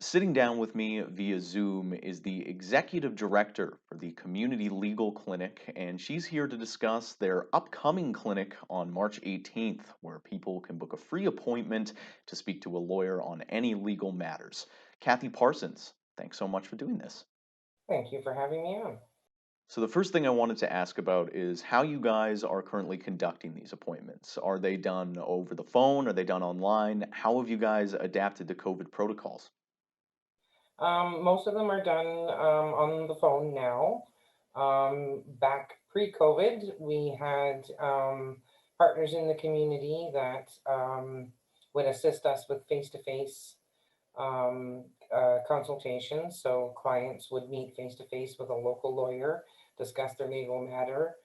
Sitting down with me via Zoom is the executive director for the Community Legal Clinic, and she's here to discuss their upcoming clinic on March 18th, where people can book a free appointment to speak to a lawyer on any legal matters. Kathy Parsons, thanks so much for doing this. Thank you for having me on. So, the first thing I wanted to ask about is how you guys are currently conducting these appointments. Are they done over the phone? Are they done online? How have you guys adapted to COVID protocols? Most of them are done on the phone now. Back pre-COVID, we had partners in the community that would assist us with face-to-face consultations. So clients would meet face-to-face with a local lawyer, discuss their legal matter,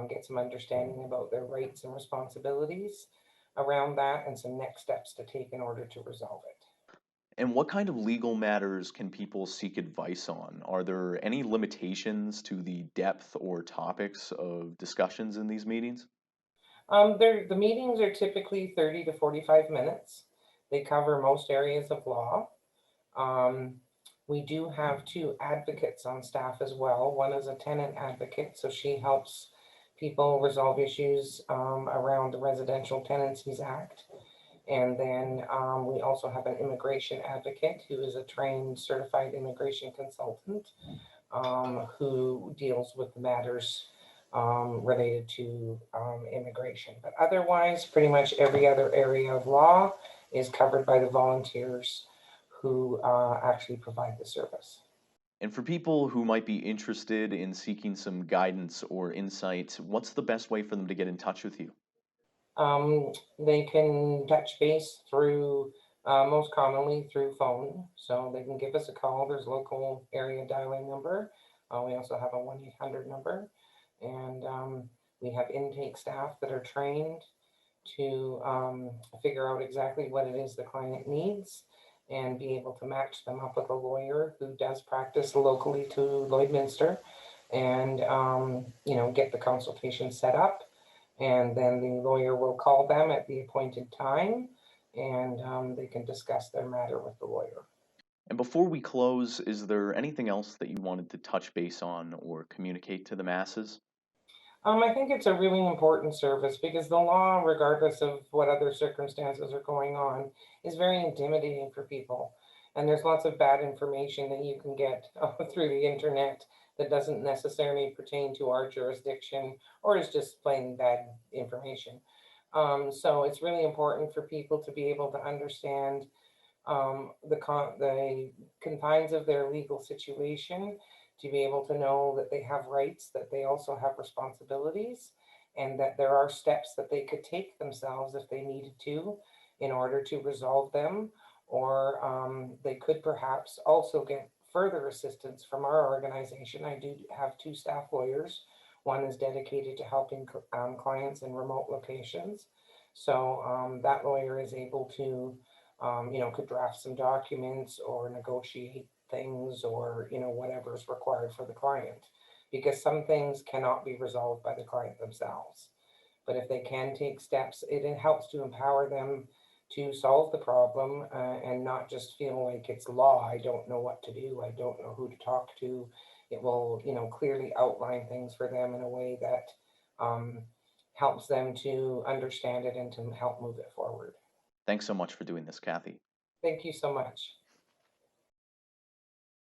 get some understanding about their rights and responsibilities around that, and some next steps to take in order to resolve it. And what kind of legal matters can people seek advice on? Are there any limitations to the depth or topics of discussions in these meetings? The meetings are typically 30 to 45 minutes. They cover most areas of law. Um, we do have two advocates on staff as well. One is a tenant advocate, so she helps people resolve issues around the Residential Tenancies Act. And then we also have an immigration advocate who is a trained certified immigration consultant who deals with matters related to immigration. But otherwise, pretty much every other area of law is covered by the volunteers who actually provide the service. And for people who might be interested in seeking some guidance or insight, what's the best way for them to get in touch with you? They can touch base through, most commonly through phone. So they can give us a call. There's local area dialing number. We also have a 1-800 number. And we have intake staff that are trained to figure out exactly what it is the client needs and be able to match them up with a lawyer who does practice locally to Lloydminster and get the consultation set up, and then the lawyer will call them at the appointed time, and they can discuss their matter with the lawyer. And before we close, is there anything else that you wanted to touch base on or communicate to the masses? I think it's a really important service because the law, regardless of what other circumstances are going on, is very intimidating for people. And there's lots of bad information that you can get through the internet that doesn't necessarily pertain to our jurisdiction or is just plain bad information. So it's really important for people to be able to understand the confines of their legal situation, to be able to know that they have rights, that they also have responsibilities, and that there are steps that they could take themselves if they needed to in order to resolve them, or they could perhaps also get further assistance from our organization. I do have two staff lawyers. One is dedicated to helping clients in remote locations. So that lawyer is able to could draft some documents or negotiate things or, whatever is required for the client. Because some things cannot be resolved by the client themselves. But if they can take steps, it helps to empower them to solve the problem and not just feel like it's law. I don't know what to do. I don't know who to talk to. It will, clearly outline things for them in a way that helps them to understand it and to help move it forward. Thanks so much for doing this, Kathy. Thank you so much.